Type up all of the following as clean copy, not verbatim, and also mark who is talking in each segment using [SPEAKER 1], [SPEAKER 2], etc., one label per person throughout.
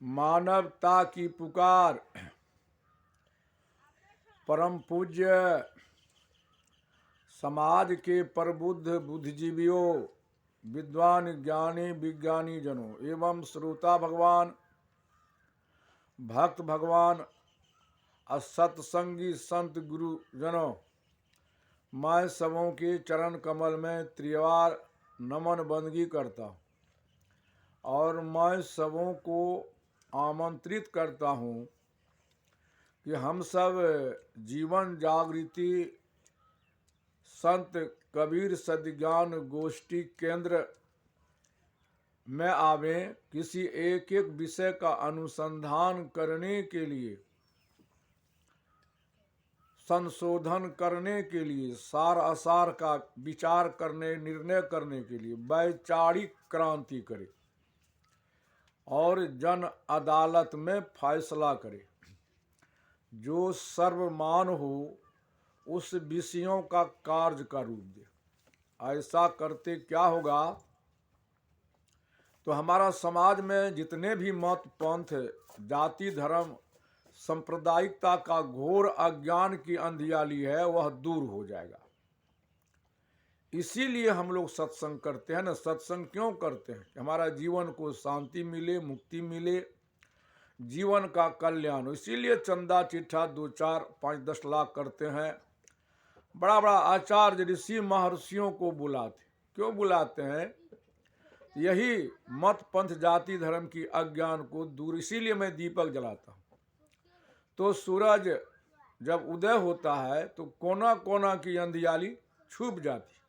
[SPEAKER 1] मानवता की पुकार। परम पूज्य समाज के प्रबुद्ध बुद्धिजीवियों, विद्वान ज्ञानी विज्ञानी जनों एवं श्रोता भगवान, भक्त भगवान, सत्संगी संत गुरुजनों, मैं सबों के चरण कमल में त्रिवार नमन बंदगी करता हूँ और मैं सबों को आमंत्रित करता हूँ कि हम सब जीवन जागृति संत कबीर सद्ज्ञान गोष्ठी केंद्र में आवें, किसी एक एक विषय का अनुसंधान करने के लिए, संशोधन करने के लिए, सार असार का विचार करने, निर्णय करने के लिए वैचारिक क्रांति करे और जन अदालत में फैसला करे। जो सर्वमान हो उस विषयों का कार्य का रूप दे। ऐसा करते क्या होगा तो हमारा समाज में जितने भी मत पंथ, जाति, धर्म, सांप्रदायिकता का घोर अज्ञान की अंधियाली है वह दूर हो जाएगा। इसीलिए हम लोग सत्संग करते हैं ना। सत्संग क्यों करते हैं? हमारा जीवन को शांति मिले, मुक्ति मिले, जीवन का कल्याण हो। इसीलिए चंदा चिट्ठा 2, 4, 5, 10 लाख करते हैं। बड़ा बड़ा आचार्य ऋषि महर्षियों को बुलाते। क्यों बुलाते हैं? यही मत पंथ जाति धर्म की अज्ञान को दूर। इसीलिए मैं दीपक जलाता हूँ। तो सूरज जब उदय होता है तो कोना कोना की अंधियाली छुप जाती।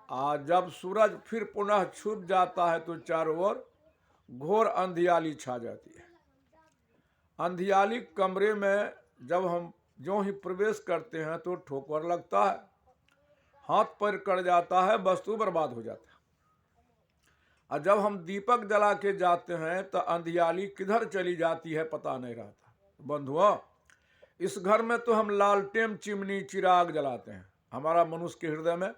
[SPEAKER 1] आज जब सूरज फिर पुनः छुप जाता है तो चारों ओर घोर अंधियाली छा जाती है। अंधियाली कमरे में जब हम जो ही प्रवेश करते हैं तो ठोकर लगता है, हाथ पैर कट जाता है, वस्तु बर्बाद हो जाता है। और जब हम दीपक जला के जाते हैं तो अंधियाली किधर चली जाती है पता नहीं रहता। बंधुओं, इस घर में तो हम लालटेन चिमनी चिराग जलाते हैं। हमारा मनुष्य के हृदय में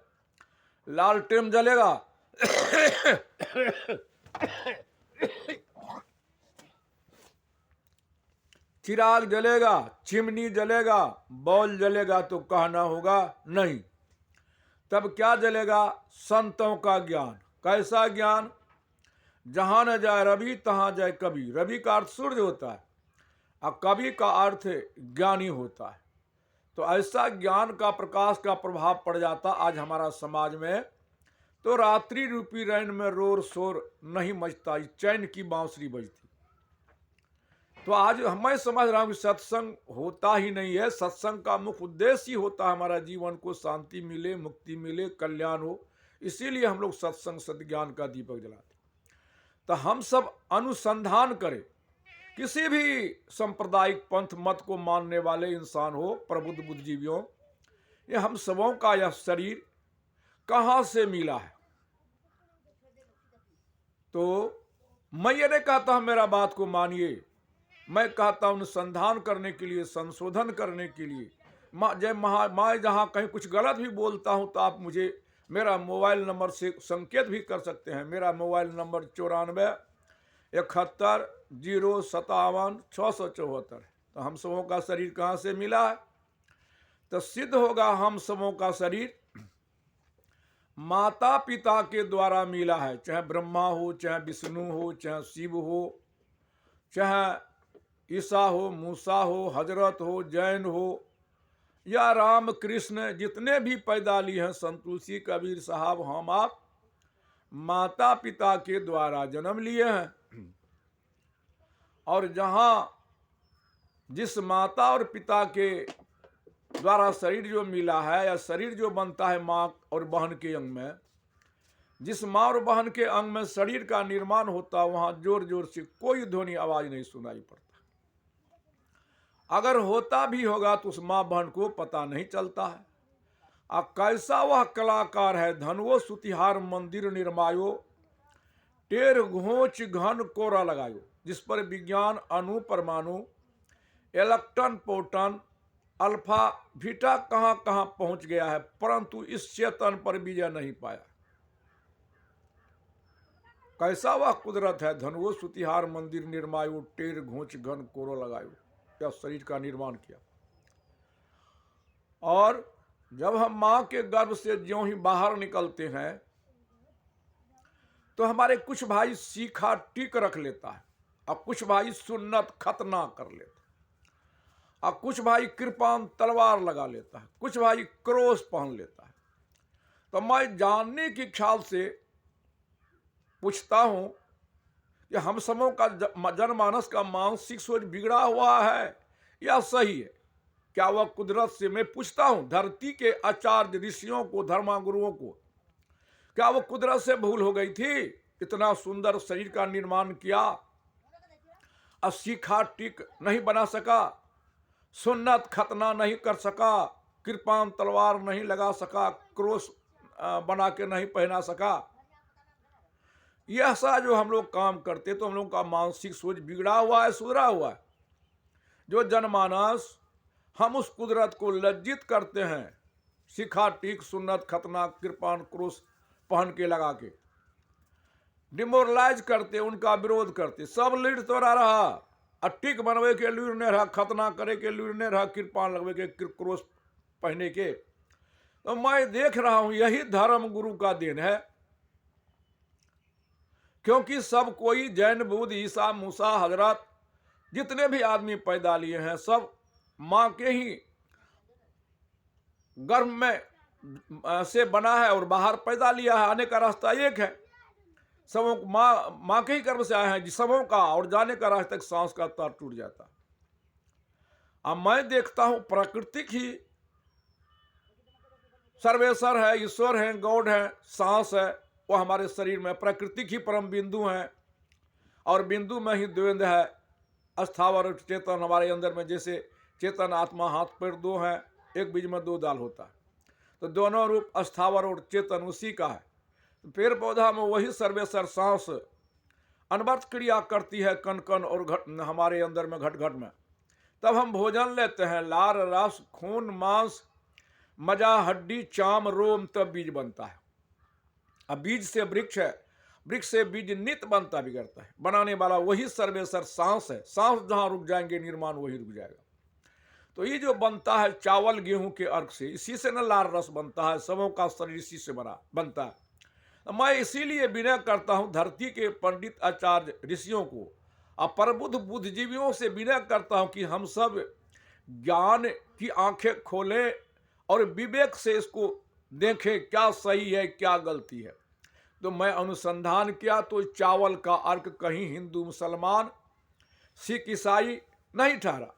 [SPEAKER 1] लालटेन जलेगा चिराग जलेगा, चिमनी जलेगा, बॉल जलेगा तो कहना होगा नहीं। तब क्या जलेगा? संतों का ज्ञान। कैसा ज्ञान? जहां न जाए रवि तहां जाए कवि। रवि का अर्थ सूर्य होता है और कवि का अर्थ ज्ञानी होता है। तो ऐसा ज्ञान का प्रकाश का प्रभाव पड़ जाता आज हमारा समाज में, तो रात्रि रूपी रैन में रोर शोर नहीं मचता, चैन की बांसुरी बजती। तो आज मैं समझ रहा हूं कि सत्संग होता ही नहीं है। सत्संग का मुख्य उद्देश्य ही होता है हमारा जीवन को शांति मिले, मुक्ति मिले, कल्याण हो। इसीलिए हम लोग सत्संग सद्ज्ञान का दीपक जलाते। तो हम सब अनुसंधान करें। किसी भी सांप्रदायिक पंथ मत को मानने वाले इंसान हो, प्रबुद्ध बुद्धिजीवियों, ये हम सबों का यह शरीर कहां से मिला है? तो मैं ये नहीं कहता मेरा बात को मानिए। मैं कहता हूं अनुसंधान करने के लिए, संशोधन करने के लिए। मैं जहां कहीं कुछ गलत भी बोलता हूं तो आप मुझे मेरा मोबाइल नंबर से संकेत भी कर सकते हैं। मेरा मोबाइल नंबर 94 71 057 674। तो हम सबों का शरीर कहाँ से मिला है? तो सिद्ध होगा हम सबों का शरीर माता पिता के द्वारा मिला है। चाहे ब्रह्मा हो, चाहे विष्णु हो, चाहे शिव हो, चाहे ईसा हो, मूसा हो, हजरत हो, जैन हो या राम कृष्ण, जितने भी पैदा लिए हैं, संत तुलसी, कबीर साहब, हम आप माता पिता के द्वारा जन्म लिए हैं। और जहां जिस माता और पिता के द्वारा शरीर जो मिला है या शरीर जो बनता है माँ और बहन के अंग में, जिस माँ और बहन के अंग में शरीर का निर्माण होता है वहां जोर जोर से कोई ध्वनि आवाज नहीं सुनाई पड़ता। अगर होता भी होगा तो उस माँ बहन को पता नहीं चलता है। कैसा वह कलाकार है धनवो सुतिहार मंदिर निर्मायो, टेर घोंच घन कोरा लगायो, जिस पर विज्ञान अणु परमाणु इलेक्ट्रॉन प्रोटॉन अल्फा बीटा कहां कहां पहुंच गया है, परंतु इस चेतन पर विजय नहीं पाया। कैसा वह कुदरत है, धनुओ सुतिहार मंदिर निर्मायो, टेर घोंच घन कोरो लगायो। यह शरीर का निर्माण किया। और जब हम मां के गर्भ से ज्यों ही बाहर निकलते हैं तो हमारे कुछ भाई सीखा टिक रख लेता है, और कुछ भाई सुन्नत खतना कर लेता है, और कुछ भाई कृपान तलवार लगा लेता है, कुछ भाई क्रोश पहन लेता है। तो मैं जानने की ख्याल से पूछता हूं कि हम सबों का जनमानस का मानसिक सोच बिगड़ा हुआ है या सही है? क्या वह कुदरत से, मैं पूछता हूं धरती के आचार्य ऋषियों को, धर्मगुरुओं को, क्या वो कुदरत से भूल हो गई थी? इतना सुंदर शरीर का निर्माण किया, अब सीखा टिक नहीं बना सका, सुन्नत खतना नहीं कर सका, कृपान तलवार नहीं लगा सका, क्रोश बना के नहीं पहना सका। यह ऐसा जो हम लोग काम करते तो हम लोग का मानसिक सोच बिगड़ा हुआ है, सुधरा हुआ है। जो जनमानस हम उस कुदरत को लज्जित करते हैं, शिखा टीक सुन्नत खतना कृपान क्रूस पहन के लगा के डिमोरलाइज करते, उनका विरोध करते, सब लीड तोड़ा रहा, अटिक बनवे के लूर ने रहा, खतना करे के लूर ने रहा, कृपान लगवे के क्रूस पहने के। तो मैं देख रहा हूं यही धर्म गुरु का देन है, क्योंकि सब कोई जैन बुद्ध ईसा मूसा हजरत जितने भी आदमी पैदा लिए हैं सब मां के ही गर्भ में से बना है और बाहर पैदा लिया है। आने का रास्ता एक है, सबों मां के ही गर्भ से आए हैं सबों का, और जाने का रास्ता तक सांस का तार टूट जाता। अब मैं देखता हूं प्राकृतिक ही सर्वेश्वर है, ईश्वर है, गॉड है, सांस है, वो हमारे शरीर में प्राकृतिक ही परम बिंदु हैं, और बिंदु में ही द्वंद है, अस्थावर और चेतन हमारे अंदर में। जैसे चेतन आत्मा हाथ पैर दो हैं, एक बीज में दो दाल होता है, तो दोनों रूप अस्थावर और चेतन उसी का है। तो पेड़ पौधा में वही सर्वेश्वर सांस अनवर्त क्रिया करती है, कण कण और घट हमारे अंदर में घट घट में। तब हम भोजन लेते हैं, लार रस खून मांस मजा हड्डी चाम रोम, तब बीज बनता है। अब बीज से वृक्ष है, वृक्ष से बीज नित्य बनता बिगड़ता है, बनाने वाला वही सर्वेश्वर सांस है। सांस जहां रुक जाएंगे निर्माण वही रुक जाएगा। तो ये जो बनता है चावल गेहूं के अर्घ से, इसी से न लार रस बनता है, सबों का शरीर इसी से बनता है। तो मैं इसीलिए विनय करता हूं धरती के पंडित आचार्य ऋषियों को, और प्रबुद्ध बुद्धिजीवियों से विनय करता हूं कि हम सब ज्ञान की आंखें खोलें और विवेक से इसको देखें क्या सही है क्या गलती है। तो मैं अनुसंधान किया तो चावल का अर्क कहीं हिंदू मुसलमान सिख ईसाई नहीं ठहरा।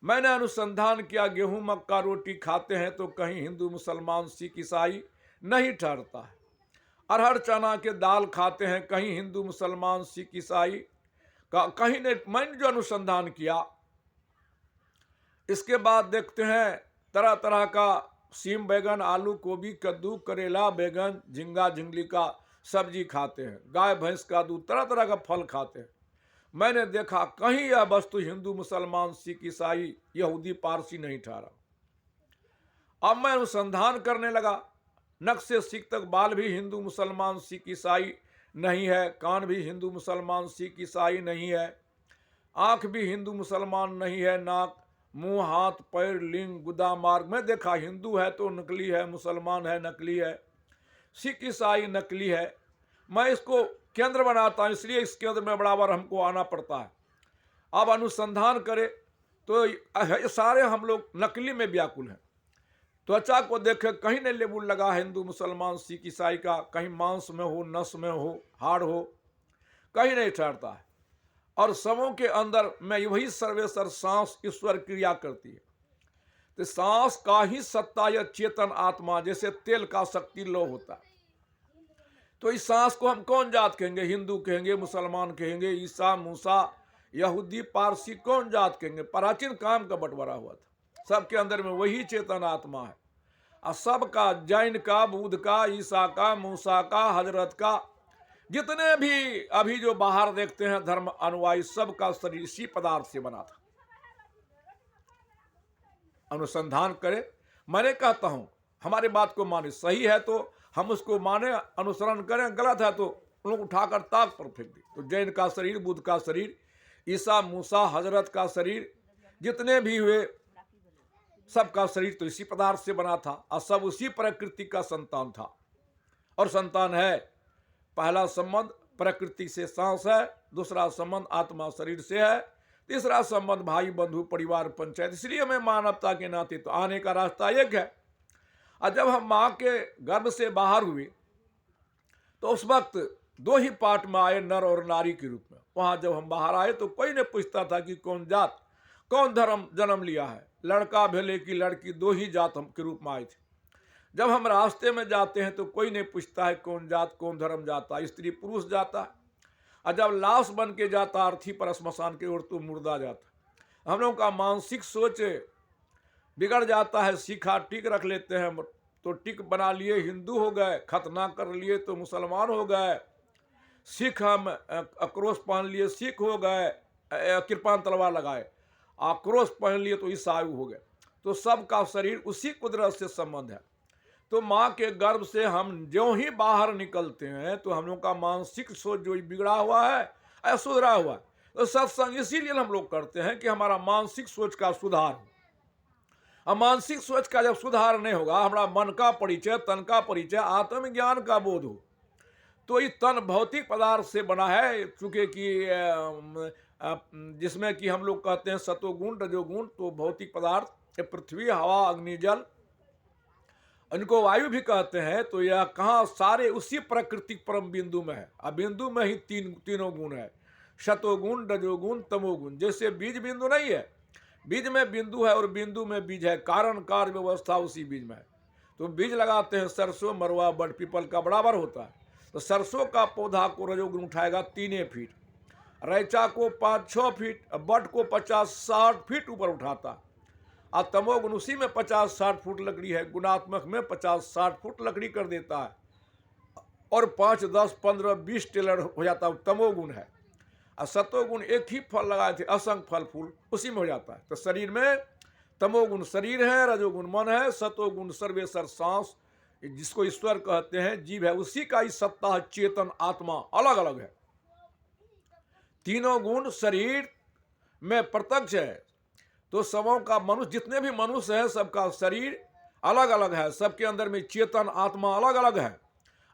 [SPEAKER 1] मैंने अनुसंधान किया गेहूं मक्का रोटी खाते हैं तो कहीं हिंदू मुसलमान सिख ईसाई नहीं ठहरता है। अरहर चना के दाल खाते हैं कहीं हिंदू मुसलमान सिख ईसाई का कहीं नहीं। मैंने जो अनुसंधान किया, इसके बाद देखते हैं तरह तरह का सीम बैगन आलू गोभी कद्दू करेला बैगन झिंगा झिंगली का सब्जी खाते हैं, गाय भैंस का दूध, तरह तरह का फल खाते हैं। मैंने देखा कहीं यह वस्तु हिंदू मुसलमान सिख ईसाई यहूदी पारसी नहीं ठहरा। अब मैं अनुसंधान करने लगा, नख से सिख तक बाल भी हिंदू मुसलमान सिख ईसाई नहीं है, कान भी हिंदू मुसलमान सिख ईसाई नहीं है, आंख भी हिंदू मुसलमान नहीं है, नाक मुंह हाथ पैर लिंग गुदा मार्ग में देखा हिंदू है तो नकली है, मुसलमान है नकली है, सिख ईसाई नकली है। मैं इसको केंद्र बनाता हूं, इसलिए इस केंद्र में बराबर हमको आना पड़ता है। अब अनुसंधान करें तो सारे हम लोग नकली में व्याकुल हैं। त्वचा को देखे कहीं नहीं लेबुल लगा हिंदू मुसलमान सिख ईसाई का, कहीं मांस में हो नस में हो हाड़ हो, कहीं नहीं ठहरता है। और सबों के अंदर में वही सर्वेश्वर सांस ईश्वर क्रिया करती है। तो सांस का ही सत्ता या चेतन आत्मा, जैसे तेल का शक्ति लो होता है। तो इस सांस को हम कौन जात कहेंगे? हिंदू कहेंगे, मुसलमान कहेंगे, ईसा मूसा यहूदी पारसी कौन जात कहेंगे? प्राचीन काम का बंटवारा हुआ था, सबके अंदर में वही चेतन आत्मा है। और सबका, जैन का, बुद्ध का, ईसा का, मूसा का, हजरत का, जितने भी अभी जो बाहर देखते हैं धर्म अनुयायी, सबका शरीर इसी पदार्थ से बना था। अनुसंधान करें, मैंने कहता हूं हमारी बात को माने, सही है तो हम उसको माने अनुसरण करें, गलत है तो उन लोग उठाकर ताक पर फेंक दी। तो जैन का शरीर, बुद्ध का शरीर, ईसा, मूसा, हजरत का शरीर, जितने भी हुए सबका शरीर तो इसी पदार्थ से बना था और सब उसी प्रकृति का संतान था और संतान है। पहला संबंध प्रकृति से सांस है, दूसरा संबंध आत्मा शरीर से है, तीसरा संबंध भाई बंधु परिवार पंचायत। इसलिए हमें मानवता के नाते तो आने का रास्ता एक है। और जब हम माँ के गर्भ से बाहर हुए तो उस वक्त दो ही पार्ट में आए, नर और नारी के रूप में। वहां जब हम बाहर आए तो कोई नहीं पूछता था कि कौन जात कौन धर्म जन्म लिया है, लड़का भले की लड़की, दो ही जात हम के रूप में आए थे। जब हम रास्ते में जाते हैं तो कोई नहीं पूछता है कौन जात कौन धर्म जाता है, स्त्री पुरुष जाता है। और जब लाश बन के जाता अर्थी पर स्मशान की ओर तो मुर्दा जाता। हम लोगों का मानसिक सोच बिगड़ जाता है। सीखा टिक रख लेते हैं तो टिक बना लिए हिंदू हो गए, खतना कर लिए तो मुसलमान हो गए, सिख हम आक्रोश पहन लिए सिख हो गए, कृपान तलवार लगाए, आक्रोश पहन लिए तो ईसाई हो गए। तो सबका शरीर उसी कुदरत से संबंध है। तो माँ के गर्भ से हम जो ही बाहर निकलते हैं तो हम लोग का मानसिक सोच जो बिगड़ा हुआ है, सुधरा हुआ है। तो सत्संग इसीलिए हम लोग करते हैं कि हमारा मानसिक सोच का सुधार हो। और मानसिक सोच का जब सुधार नहीं होगा, हमारा मन का परिचय, तन का परिचय, आत्मज्ञान का बोध हो, तो ये तन भौतिक पदार्थ से बना है। चूंकि कि जिसमें कि हम लोग कहते हैं सतोगुण रजोगुण, तो भौतिक पदार्थ पृथ्वी हवा अग्नि जल, इनको वायु भी कहते हैं। तो यह कहाँ सारे उसी प्राकृतिक परम बिंदु में है। अब बिंदु में ही तीनों गुण है, सतोगुण रजोगुण तमोगुण। जैसे बीज बिंदु नहीं है, बीज में बिंदु है और बिंदु में बीज है, कारण कार्य व्यवस्था उसी बीज में है। तो बीज लगाते हैं, सरसों मरवा बड़ पीपल का बराबर होता है। तो सरसों का पौधा को रजोगुण उठाएगा 3 फीट, रैचा को 5-6 फीट, बट को 50-60 फीट ऊपर उठाता है। और तमोगुण उसी में 50-60 फुट लकड़ी है, गुणात्मक में 50-60 फुट लकड़ी कर देता है और 5, 10, 15, 20 टेलर हो जाता है, तमोगुण है। और सतोगुण एक ही फल लगाए थे, असंख्य फल फूल उसी में हो जाता है। तो शरीर में तमोगुण शरीर है, रजोगुण मन है, सतोगुण सर्वेसर सांस, जिसको ईश्वर कहते हैं, जीव है, उसी का ही सत्ता है, चेतन आत्मा अलग अलग है। तीनों गुण शरीर में प्रत्यक्ष है। तो सबों का मनुष्य, जितने भी मनुष्य हैं, सबका शरीर अलग अलग है, सबके अंदर में चेतन आत्मा अलग अलग है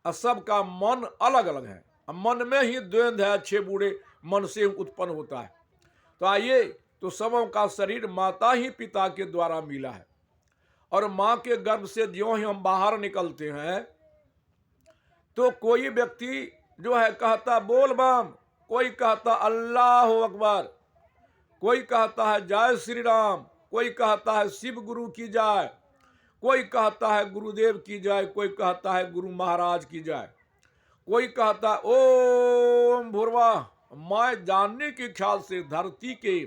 [SPEAKER 1] और सबका मन अलग अलग है। मन में ही द्वंद्व है, अच्छे बूढ़े मन से उत्पन्न होता है। तो आइए, तो सबों का शरीर माता ही पिता के द्वारा मिला है। और माँ के गर्भ से ज्यों ही हम बाहर निकलते हैं तो कोई व्यक्ति जो है कहता बोल बम, कोई कहता अल्लाह अकबर, कोई कहता है जय श्री राम, कोई कहता है शिव गुरु की जय, कोई कहता है गुरुदेव की जय, कोई कहता है गुरु महाराज की जय, कोई कहता है ओम भूर्वा। मैं जानने के ख्याल से धरती के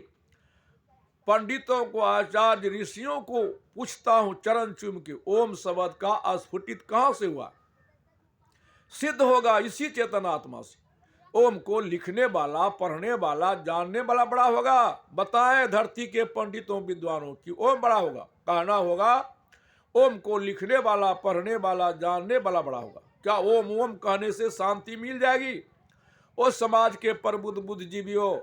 [SPEAKER 1] पंडितों को, आचार्य ऋषियों को पूछता हूं चरण चूम के, ओम शब्द का स्फुटित कहां से हुआ? सिद्ध होगा इसी चेतन आत्मा से। ओम को लिखने वाला, पढ़ने वाला, जानने वाला बड़ा होगा। बताएं धरती के पंडितों विद्वानों की ओम बड़ा होगा, कहना होगा ओम को लिखने वाला, पढ़ने वाला, जानने वाला बड़ा होगा। क्या ओम ओम कहने से शांति मिल जाएगी? उस समाज के प्रबुद्ध बुद्धिजीवियों,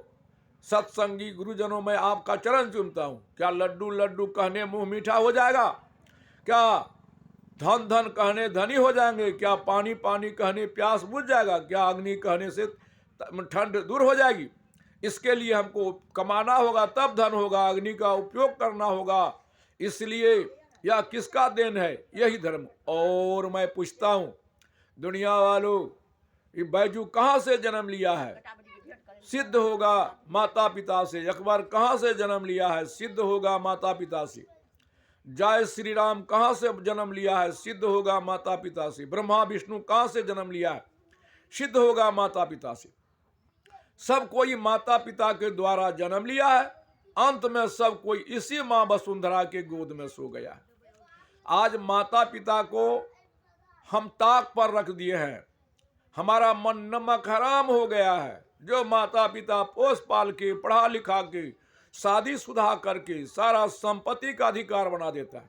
[SPEAKER 1] सत्संगी गुरुजनों, में आपका चरण चूमता हूं। क्या लड्डू लड्डू कहने मुंह मीठा हो जाएगा? क्या धन धन कहने धनी हो जाएंगे? क्या पानी पानी कहने प्यास बुझ जाएगा? क्या अग्नि कहने से ठंड दूर हो जाएगी? इसके लिए हमको कमाना होगा, तब धन होगा, अग्नि का उपयोग करना होगा। इसलिए यह किसका देन है? यही धर्म। और मैं पूछता हूं दुनिया वालों, ये बैजू कहां से जन्म लिया है? सिद्ध होगा माता पिता से। अकबर कहां से जन्म लिया है? सिद्ध होगा माता पिता से। जय श्री राम कहां से जन्म लिया है? सिद्ध होगा माता पिता से। ब्रह्मा विष्णु कहां से जन्म लिया है? सिद्ध होगा माता पिता से। सब कोई माता पिता के द्वारा जन्म लिया है। अंत में सब कोई इसी मां वसुंधरा के गोद में सो गया है। आज माता पिता को हम ताक पर रख दिए हैं। हमारा मन नमक हराम हो गया है। जो माता पिता पोस पाल के, पढ़ा लिखा के, शादी शुदा करके सारा संपत्ति का अधिकार बना देता है।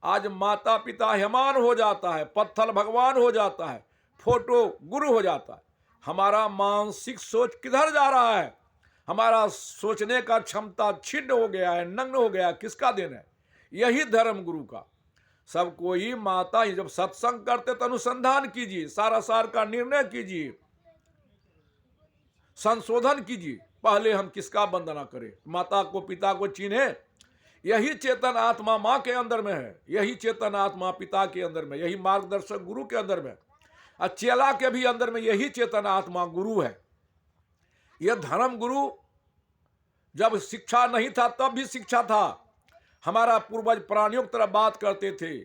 [SPEAKER 1] आज माता पिता हेमान हो जाता है, पत्थर भगवान हो जाता है, फोटो गुरु हो जाता है। हमारा मानसिक सोच किधर जा रहा है, हमारा सोचने का क्षमता छिन्न हो गया है, नग्न हो गया। किसका दिन है? यही धर्म गुरु का। सब कोई माता ही जब सत्संग करते तो अनुसंधान कीजिए, सारा सार का निर्णय कीजिए, संशोधन कीजिए। पहले हम किसका वंदना करें? माता को, पिता को चिन्हे। यही चेतन आत्मा माँ के अंदर में है, यही चेतन आत्मा पिता के अंदर में, यही मार्गदर्शक गुरु के अंदर में, और चेला के भी अंदर में यही चेतन आत्मा गुरु है। यह धर्म गुरु जब शिक्षा नहीं था तब भी शिक्षा था। हमारा पूर्वज प्राणियों की तरह बात करते थे।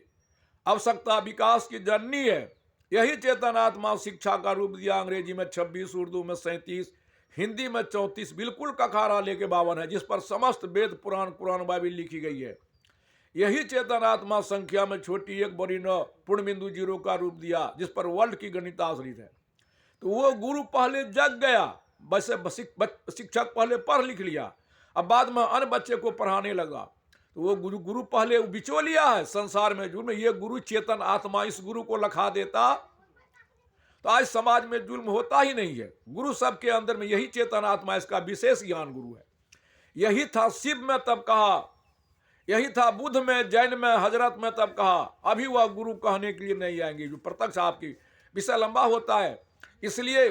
[SPEAKER 1] आवश्यकता विकास की जननी है। यही चेतन आत्मा शिक्षा का रूप दिया। अंग्रेजी में 26, उर्दू में 37, हिंदी में 34, बिल्कुल कखारा लेके 52 है, जिस पर समस्त वेद पुराण कुरान बाइबिल लिखी गई है। यही चेतन आत्मा संख्या में छोटी 1 बड़ी 9 पूर्ण बिंदु 0 का रूप दिया, जिस पर वर्ल्ड की गणित आश्रित है। तो वो गुरु पहले जग गया। वैसे शिक्षक पहले पढ़ लिख लिया, अब बाद में अन्य बच्चे को पढ़ाने लगा। तो वो गुरु पहले बिचौलिया है संसार में जुल्म। ये गुरु चेतन आत्मा इस गुरु को लखा देता तो आज समाज में जुल्म होता ही नहीं है। गुरु सबके अंदर में, यही चेतन आत्मा, इसका विशेष ज्ञान गुरु है। यही था शिव में तब कहा, यही था बुद्ध में, जैन में, हजरत में तब कहा। अभी वह गुरु कहने के लिए नहीं आएंगे। जो प्रत्यक्ष आपकी विषय लंबा होता है, इसलिए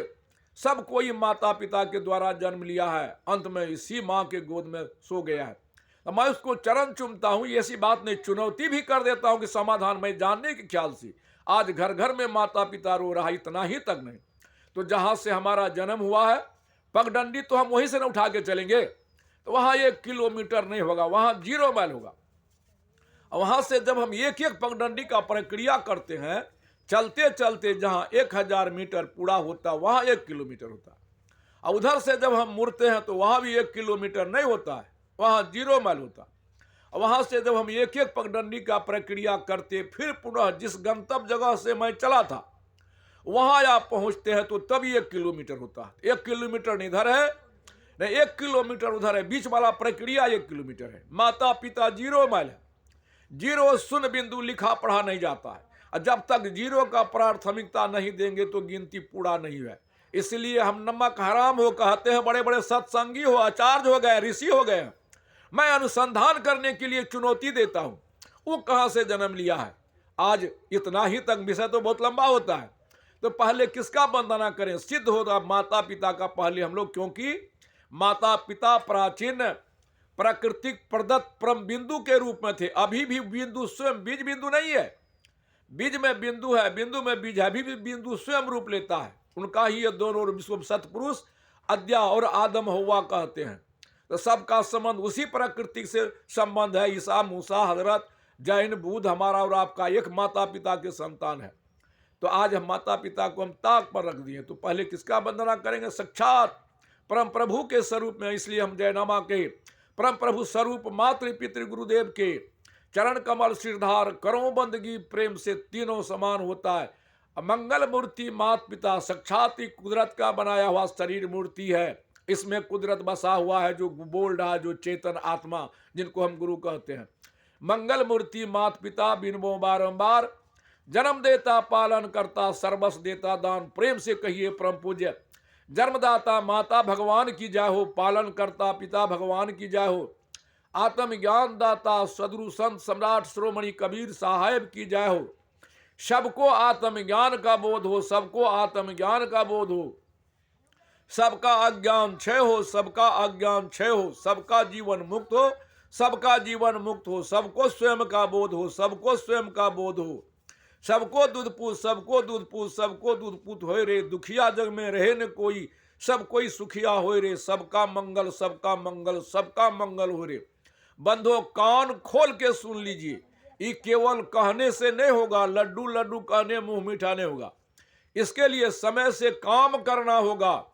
[SPEAKER 1] सब कोई माता पिता के द्वारा जन्म लिया है, अंत में इसी माँ के गोद में सो गया है। तो मैं उसको चरण चूमता हूँ। ऐसी बात नहीं, चुनौती भी कर देता हूँ कि समाधान मैं जानने के ख्याल से आज घर घर में माता पिता रो रहा, इतना ही तक नहीं। तो जहाँ से हमारा जन्म हुआ है, पगडंडी तो हम वहीं से न उठा के चलेंगे, तो वहाँ 1 किलोमीटर नहीं होगा, वहाँ 0 माइल होगा। और वहाँ से जब हम एक एक पगडंडी का प्रक्रिया करते हैं, चलते चलते जहाँ 1000 मीटर पूरा होता वहाँ 1 किलोमीटर होता है। और उधर से जब हम मुड़ते हैं तो वहाँ भी 1 किलोमीटर नहीं होता है, वहाँ 0 माइल होता है। और वहाँ से जब हम एक एक पगडंडी का प्रक्रिया करते, फिर पुनः जिस गंतव्य जगह से मैं चला था वहाँ आप पहुँचते हैं, तो तभी 1 किलोमीटर होता है। 1 किलोमीटर इधर है, नहीं 1 किलोमीटर उधर है, बीच वाला प्रक्रिया 1 किलोमीटर है। माता पिता 0 माइल है। 0 शून्य बिंदु लिखा पढ़ा नहीं जाता है, और जब तक 0 का प्राथमिकता नहीं देंगे तो गिनती पूरा नहीं है। इसलिए हम नमक हराम हो कहते हैं। बड़े बड़े सत्संगी हो, आचार्य हो गए, ऋषि हो गए। मैं अनुसंधान करने के लिए चुनौती देता हूं, वो कहां से जन्म लिया है। आज इतना ही तक, विषय तो बहुत लंबा होता है। तो पहले किसका वंदना करें? सिद्ध होगा माता पिता का पहले हम लोग, क्योंकि माता पिता प्राचीन प्राकृतिक प्रदत्त परम बिंदु के रूप में थे। अभी भी बिंदु स्वयं बीज बिंदु नहीं है, बीज में बिंदु है, बिंदु में बीज है। अभी भी बिंदु स्वयं रूप लेता है। उनका ही ये दोनों विश्व सतपुरुष अद्या और आदम हवा कहते हैं। तो सबका संबंध उसी प्रकृति से संबंध है। ईसा, मूसा, हजरत, जैन, बुद्ध हमारा और आपका एक माता पिता के संतान है। तो आज हम माता पिता को हम ताक पर रख दिए, तो पहले किसका वंदना करेंगे? साक्षात परम प्रभु के स्वरूप में। इसलिए हम जयनामा के परम प्रभु स्वरूप मातृ पितृ गुरुदेव के चरण कमल सिरधार करो बंदगी प्रेम से तीनों समान होता है। मंगल मूर्ति माता पिता साक्षात कुदरत का बनाया हुआ शरीर मूर्ति है। इसमें कुदरत बसा हुआ है, जो बोल रहा है, जो चेतन आत्मा, जिनको हम गुरु कहते हैं। मंगल मूर्ति माता पिता बिनबो बारंबार, जन्म देता पालन करता सर्वस्व देता दान, प्रेम से कहिए परम पूज्य। जन्मदाता माता भगवान की जय हो, पालन करता पिता भगवान की जय हो। आत्म ज्ञान दाता सदगुरु संत सम्राट श्रोमणि कबीर साहेब की जय हो। सबको आत्म ज्ञान का बोध हो, सबको आत्म ज्ञान का बोध हो। सबका अज्ञान क्षय हो, सबका अज्ञान क्षय हो। सबका जीवन मुक्त हो, सबका जीवन मुक्त हो। सबको स्वयं का बोध हो, सबको स्वयं का बोध हो। सबको दूध पूत, सबको दूध पूत, सबको दूध पूत होए रे। दुखिया जग में रहे न कोई, सब कोई सुखिया होए रे। सबका मंगल, सबका मंगल, सबका मंगल हो रे। बंधो कान खोल के सुन लीजिए, ये केवल कहने से नहीं होगा। लड्डू लड्डू कहने मुंह मीठा नहीं होगा। इसके लिए समय से काम करना होगा,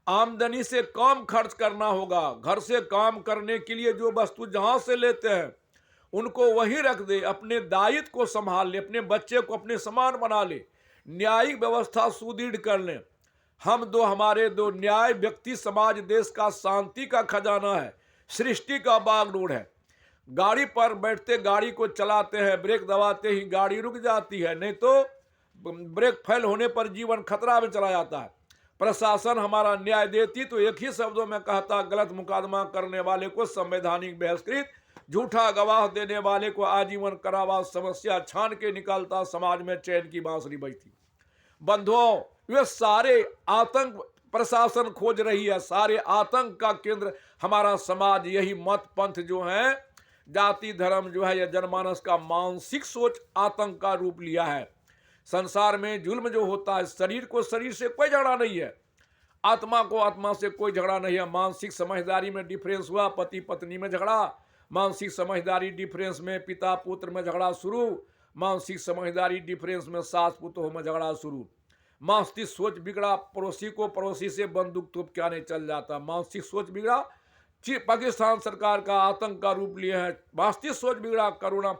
[SPEAKER 1] आमदनी से कम खर्च करना होगा। घर से काम करने के लिए जो वस्तु जहां से लेते हैं उनको वहीं रख दे। अपने दायित्व को संभाल ले, अपने बच्चे को अपने समान बना ले, न्यायिक व्यवस्था सुदृढ़ कर ले। हमारे दो न्याय, व्यक्ति, समाज, देश का शांति का खजाना है, सृष्टि का बागडोर है। गाड़ी पर बैठते गाड़ी को चलाते हैं, ब्रेक दबाते ही गाड़ी रुक जाती है, नहीं तो ब्रेक फेल होने पर जीवन खतरा में चला जाता है। प्रशासन हमारा न्याय देती तो एक ही शब्दों में कहता, गलत मुकदमा करने वाले को संवैधानिक बहिष्कृत, झूठा गवाह देने वाले को आजीवन कारावास, समस्या छान के निकालता, समाज में चैन की बांसुरी बजती। बंधुओं, वे सारे आतंक प्रशासन खोज रही है, सारे आतंक का केंद्र हमारा समाज, यही मत पंथ जो है, जाति धर्म जो है, यह जनमानस का मानसिक सोच आतंक का रूप लिया है। संसार में जुल्म जो होता है, शरीर को शरीर से कोई झगड़ा नहीं है, आत्मा को आत्मा से कोई झगड़ा नहीं है। मानसिक समझदारी में डिफरेंस हुआ, पति पत्नी में झगड़ा, मानसिक समझदारी डिफरेंस में पिता पुत्र में झगड़ा शुरू, मानसिक समझदारी डिफरेंस में सास पुतों में झगड़ा शुरू। मानसिक सोच बिगड़ा, पड़ोसी को पड़ोसी से बंदूक तोप के आने चल जाता। मानसिक सोच बिगड़ा, पाकिस्तान सरकार का आतंक का रूप लिए है। मानसिक सोच बिगड़ा,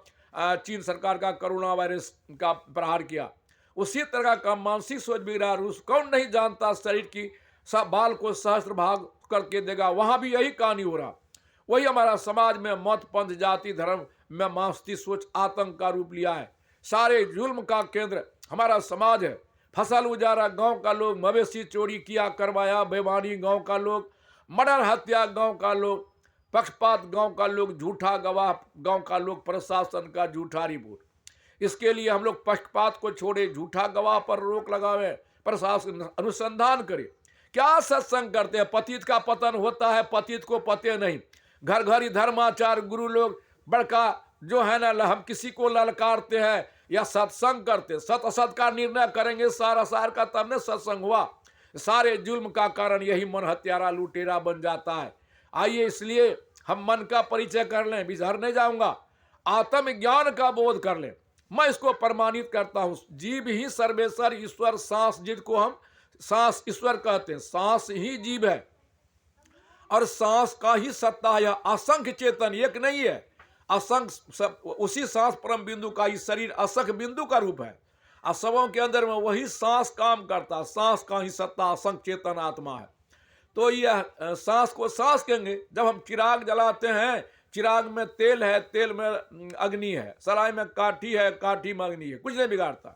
[SPEAKER 1] चीन सरकार का कोरोना वायरस का प्रहार किया। उसी तरह का मानसिक सोच बिगड़ा रूस। कौन नहीं जानता शरीर की सब बाल को सहस्त्र भाग करके देगा, वहां भी यही कहानी हो रहा। वही हमारा समाज में मत पंथ जाति धर्म में मानसिक सोच आतंक का रूप लिया है। सारे जुल्म का केंद्र हमारा समाज है। फसल उजारा गांव का लोग, मवेशी चोरी किया करवाया बेईमानी गांव का लोग, मर्डर हत्या गांव का लोग, पक्षपात गांव का लोग, झूठा गवाह गांव का लोग, प्रशासन का झूठा रिपोर्ट। इसके लिए हम लोग पक्षपात को छोड़े, झूठा गवाह पर रोक लगावे, प्रशासन अनुसंधान करे। क्या सत्संग करते हैं, पतित का पतन होता है, पतित को पते नहीं। घर घर ही धर्माचार गुरु लोग बड़का जो है ना, हम किसी को ललकारते हैं या सत्संग करते, सत असत का निर्णय करेंगे सारा सार का, तब ने सत्संग हुआ। सारे जुल्म का कारण यही मन हत्यारा लुटेरा बन जाता है। आइए इसलिए हम मन का परिचय कर लें, बिजहर नहीं जाऊंगा, आत्मज्ञान का बोध कर लें। मैं इसको प्रमाणित करता हूं, जीव ही सर्वेश्वर ईश्वर, सांस जिसको हम सांस ईश्वर कहते हैं, सांस ही जीव है और सांस का ही सत्ता है। असंख्य चेतन एक नहीं है, असंख्य उसी सांस परम बिंदु का ही शरीर असंख्य बिंदु का रूप है। सबों के अंदर में वही सांस काम करता, सांस का ही सत्ता असंख्य चेतन आत्मा है। तो यह सांस को सांस कहेंगे। जब हम चिराग जलाते हैं, चिराग में तेल है, तेल में अग्नि है, सलाई में काठी है, काठी में अग्नि है, कुछ नहीं बिगाड़ता।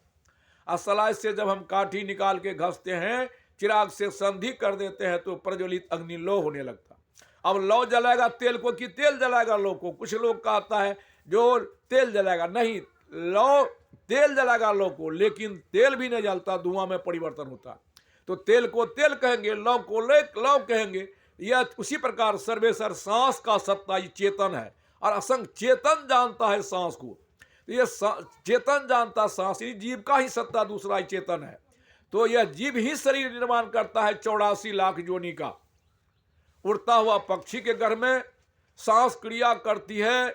[SPEAKER 1] और सलाई से जब हम काठी निकाल के घसते हैं, चिराग से संधि कर देते हैं, तो प्रज्वलित अग्नि लौ होने लगता। अब लौ जलाएगा तेल को कि तेल जलाएगा लौ को? कुछ लोग कहता है जो तेल जलाएगा, नहीं, लौ तेल जलाएगा लौ को, लेकिन तेल भी नहीं जलता, धुआं में परिवर्तन होता। तो तेल को तेल कहेंगे, लौ को लौ कहेंगे। यह उसी प्रकार सर्वेश्वर सांस का सत्ता ही चेतन है और असंख्य चेतन जानता है सांस को। तो यह चेतन जानता सांस, ही जीव का ही सत्ता दूसरा ही चेतन है। तो यह जीव ही शरीर निर्माण करता है 84 लाख योनि का। उड़ता हुआ पक्षी के घर में सांस क्रिया करती है,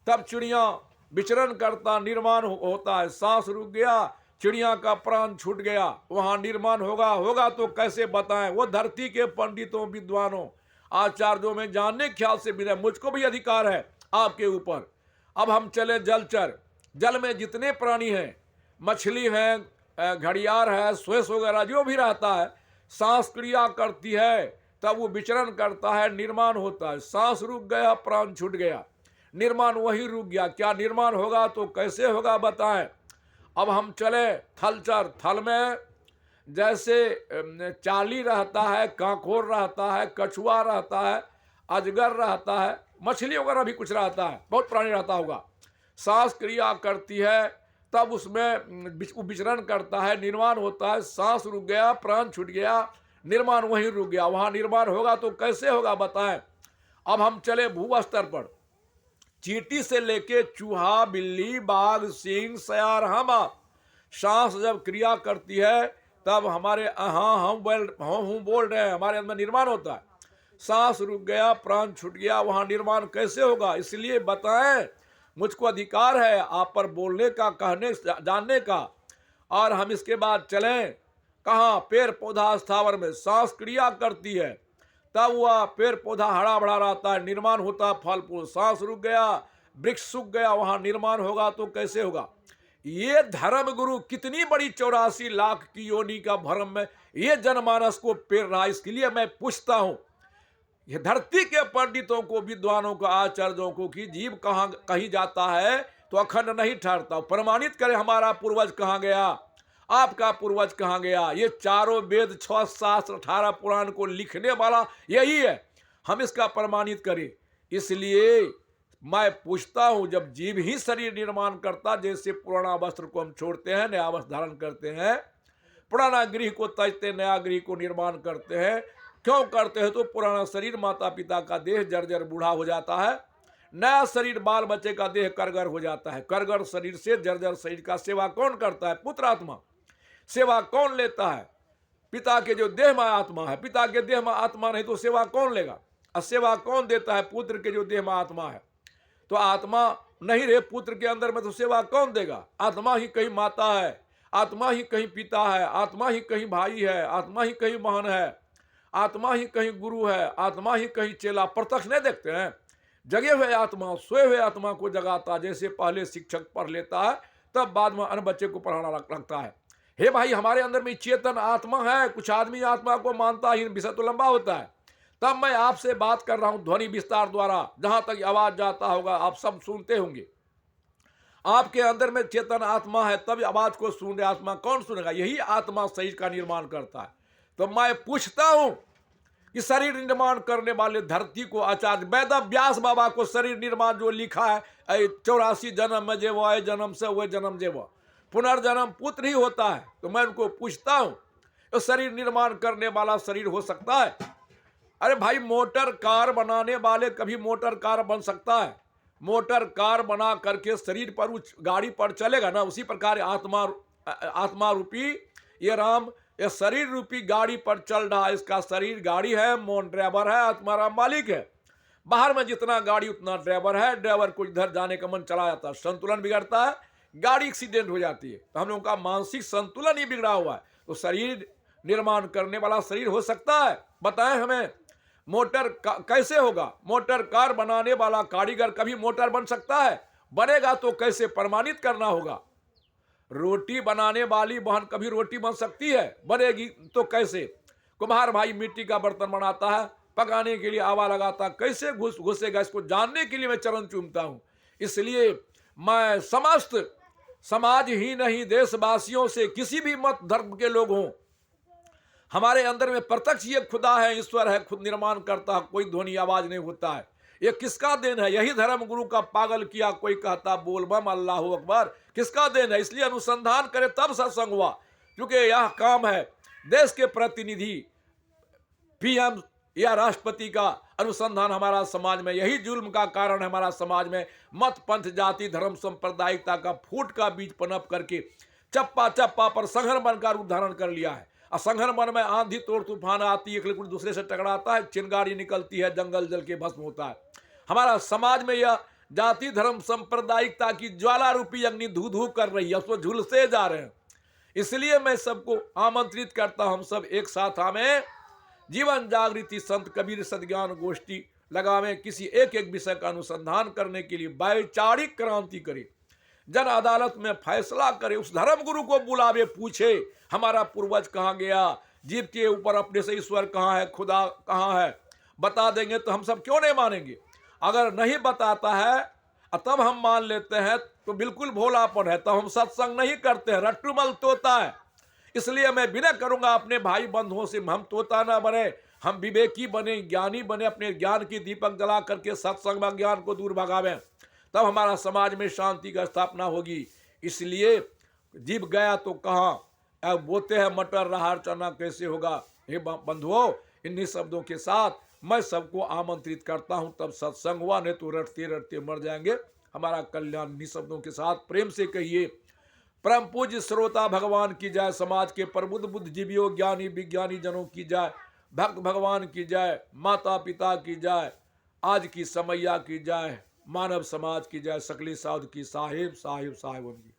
[SPEAKER 1] तब चिड़िया विचरण करता निर्माण होता है। सांस रुक गया, चिड़िया का प्राण छूट गया, वहां निर्माण होगा तो कैसे बताएं? वो धरती के पंडितों विद्वानों आचार्यों में जानने ख्याल से बिना, मुझको भी अधिकार है आपके ऊपर। अब हम चले जलचर। जल में जितने प्राणी हैं, मछली है, घड़ियाल है, स्वेस वगैरह जो भी रहता है, सांस क्रिया करती है, तब वो विचरण करता है, निर्माण होता है। सांस रुक गया, प्राण छूट गया, निर्माण वही रुक गया। क्या निर्माण होगा तो कैसे होगा बताएं? अब हम चले थलचर। थल में जैसे चाली रहता है, कांकोर रहता है, कछुआ रहता है, अजगर रहता है, मछली वगैरह भी कुछ रहता है, बहुत प्राणी रहता होगा। सांस क्रिया करती है, तब उसमें विचरण करता है, निर्माण होता है। सांस रुक गया, प्राण छूट गया, निर्माण वहीं रुक गया। वहां निर्माण होगा तो कैसे होगा बताएं? अब हम चले भू स्तर पर। चींटी से लेके चूहा, बिल्ली, बाघ, सिंह, सयार, हम सांस जब क्रिया करती है, तब हमारे हम बोल रहे हैं, हमारे अंदर निर्माण होता है। सांस रुक गया, प्राण छूट गया, वहां निर्माण कैसे होगा? इसलिए बताएं, मुझको अधिकार है आप पर बोलने का, कहने जानने का। और हम इसके बाद चलें कहाँ? पेड़ पौधा स्थावर में सांस क्रिया करती है, तब वह पेड़ पौधा हरा भरा रहता है, निर्माण होता फल फूल। सांस रुक गया, वृक्ष सूख गया, वहां निर्माण होगा तो कैसे होगा? ये धर्म गुरु कितनी बड़ी 84 लाख की योनि का भ्रम में ये जनमानस को पेर रहा। इसके लिए मैं पूछता हूं ये धरती के पंडितों को, विद्वानों को, आचार्यों को कि जीव कहाँ कही जाता है तो अखंड नहीं ठहरता। प्रमाणित करे हमारा पूर्वज कहाँ गया। आपका पूर्वज कहाँ गया? ये चारों वेद, 6 शास्त्र, 18 पुराण को लिखने वाला यही है। हम इसका प्रमाणित करें। इसलिए मैं पूछता हूं, जब जीव ही शरीर निर्माण करता, जैसे पुराना वस्त्र को हम छोड़ते हैं, नया वस्त्र धारण करते हैं, पुराना गृह को त्यजते नया गृह को निर्माण करते हैं। क्यों करते हैं? तो पुराना शरीर माता पिता का देह जर्जर बूढ़ा हो जाता है, नया शरीर बाल बच्चे का देह करगर हो जाता है। करगर शरीर से जर्जर शरीर का सेवा कौन करता है? पुत्र आत्मा। सेवा कौन लेता है? पिता के जो देह में आत्मा है। पिता के देह में आत्मा नहीं तो सेवा कौन लेगा? और सेवा कौन देता है? पुत्र के जो देह में आत्मा है। तो आत्मा नहीं रहे पुत्र के अंदर में तो सेवा कौन देगा? आत्मा ही कहीं माता है, आत्मा ही कहीं पिता है, आत्मा ही कहीं भाई है, आत्मा ही कहीं बहन है, आत्मा ही कहीं गुरु है, आत्मा ही कहीं चेला। प्रत्यक्ष नहीं देखते हैं। जगे हुए आत्मा सोए हुए आत्मा को जगाता। जैसे पहले शिक्षक पढ़ लेता है, तब बाद में अन्य बच्चे को पढ़ाना लगता है। हे भाई, हमारे अंदर में चेतन आत्मा है। कुछ आदमी आत्मा को मानता ही, विषय तो लंबा होता है। तब मैं आपसे बात कर रहा हूं ध्वनि विस्तार द्वारा, जहां तक आवाज जाता होगा आप सब सुनते होंगे। आपके अंदर में चेतन आत्मा है, तब आवाज को सुन रहे। आत्मा कौन सुनेगा? यही आत्मा शरीर का निर्माण करता है। तो मैं पूछता हूं कि शरीर निर्माण करने वाले धरती को आचार्य वेद व्यास बाबा को शरीर निर्माण जो लिखा है, 84 जन्म में जेवो, आए जन्म से वह जन्म जेवो, पुनर्जन्म पुत्र ही होता है। तो मैं उनको पूछता हूं, तो शरीर निर्माण करने वाला शरीर हो सकता है? अरे भाई, मोटर कार बनाने वाले कभी मोटर कार बन सकता है? मोटर कार बना करके शरीर पर उस गाड़ी पर चलेगा ना। उसी प्रकार आत्मा रूपी ये राम, ये शरीर रूपी गाड़ी पर चल रहा है। इसका शरीर गाड़ी है, मौन ड्राइवर है, आत्मा राम मालिक है। बाहर में जितना गाड़ी उतना ड्राइवर है। ड्राइवर को इधर जाने का मन चला जाता है, संतुलन बिगड़ता है, गाड़ी एक्सीडेंट हो जाती है। तो हम लोगों का मानसिक संतुलन ही बिगड़ा हुआ है। तो शरीर निर्माण करने वाला शरीर हो सकता है? बताएं हमें। मोटर कैसे होगा? मोटर कार बनाने वाला कारीगर कभी मोटर बन सकता है? बनेगा तो कैसे? प्रमाणित करना होगा। रोटी बनाने वाली बहन कभी रोटी बन सकती है? बनेगी तो कैसे? कुम्हार भाई मिट्टी का बर्तन बनाता है, पकाने के लिए आवा लगाता, कैसे घुसेगा? इसको जानने के लिए मैं चरण चूमता हूं। इसलिए मैं समस्त समाज ही नहीं, देशवासियों से, किसी भी मत धर्म के लोग हों, हमारे अंदर में प्रत्यक्ष ये खुदा है, ईश्वर है, खुद निर्माण करता है। कोई ध्वनि आवाज नहीं होता है। ये किसका देन है? यही धर्म गुरु का पागल किया। कोई कहता बोल बम अल्लाह अकबर, किसका देन है? इसलिए अनुसंधान करे तब सत्संग हुआ। क्योंकि यह काम है देश के प्रतिनिधि, पीएम या राष्ट्रपति का अनुसंधान हमारा समाज में। यही जुल्म का कारण है हमारा समाज में। मत पंथ जाति धर्म सांप्रदायिकता का फूट का बीज पनप करके चप्पा चप्पा पर संघर्ष बनकर रूप धारण कर लिया है। असंघर्ष मन में आंधी तोड़ तूफान आती है, एक दूसरे से टकराता है, चिंगारी निकलती है, जंगल जल के भस्म होता है। हमारा समाज में यह जाति धर्म सांप्रदायिकता की ज्वाला रूपी अग्नि धू धू कर रही है, उसको झुलसे जा रहे हैं। इसलिए मैं सबको आमंत्रित करता हूं, हम सब एक साथ हमें जीवन जागृति संत कबीर सद्ज्ञान गोष्ठी लगावें। किसी एक एक विषय का अनुसंधान करने के लिए वैचारिक क्रांति करें, जन अदालत में फैसला करे, उस धर्म गुरु को बुलावे, पूछे हमारा पूर्वज कहाँ गया, जीव के ऊपर अपने से ईश्वर कहाँ है, खुदा कहाँ है। बता देंगे तो हम सब क्यों नहीं मानेंगे? अगर नहीं बताता है तब हम मान लेते हैं तो बिल्कुल भोलापन है। तब हम सत्संग नहीं करते हैं, रट्टुमल तोता है। इसलिए मैं विनय करूंगा अपने भाई बंधुओं से, हम तोता ना बने, हम विवेकी बने, ज्ञानी बने, अपने ज्ञान की दीपक जला करके सत्संग में ज्ञान को दूर भगावें। तब हमारा समाज में शांति की स्थापना होगी। इसलिए जीव गया तो कहाँ, अब बोते हैं मटर रहार चना कैसे होगा। हे बंधुओं, इन्हीं शब्दों के साथ मैं सबको आमंत्रित करता हूं। तब सत्संग हुआ, नहीं तो रटते रटते मर जाएंगे। हमारा कल्याण इन्हीं शब्दों के साथ प्रेम से कहिए। परम पूज्य श्रोता भगवान की जय, समाज के प्रबुद्ध बुद्धिजीवियों ज्ञानी विज्ञानी जनों की जय, भक्त भगवान की जय, माता पिता की जय, आज की समैया की जय, मानव समाज की जय, सकली साधु की साहिब साहिब साहिब की।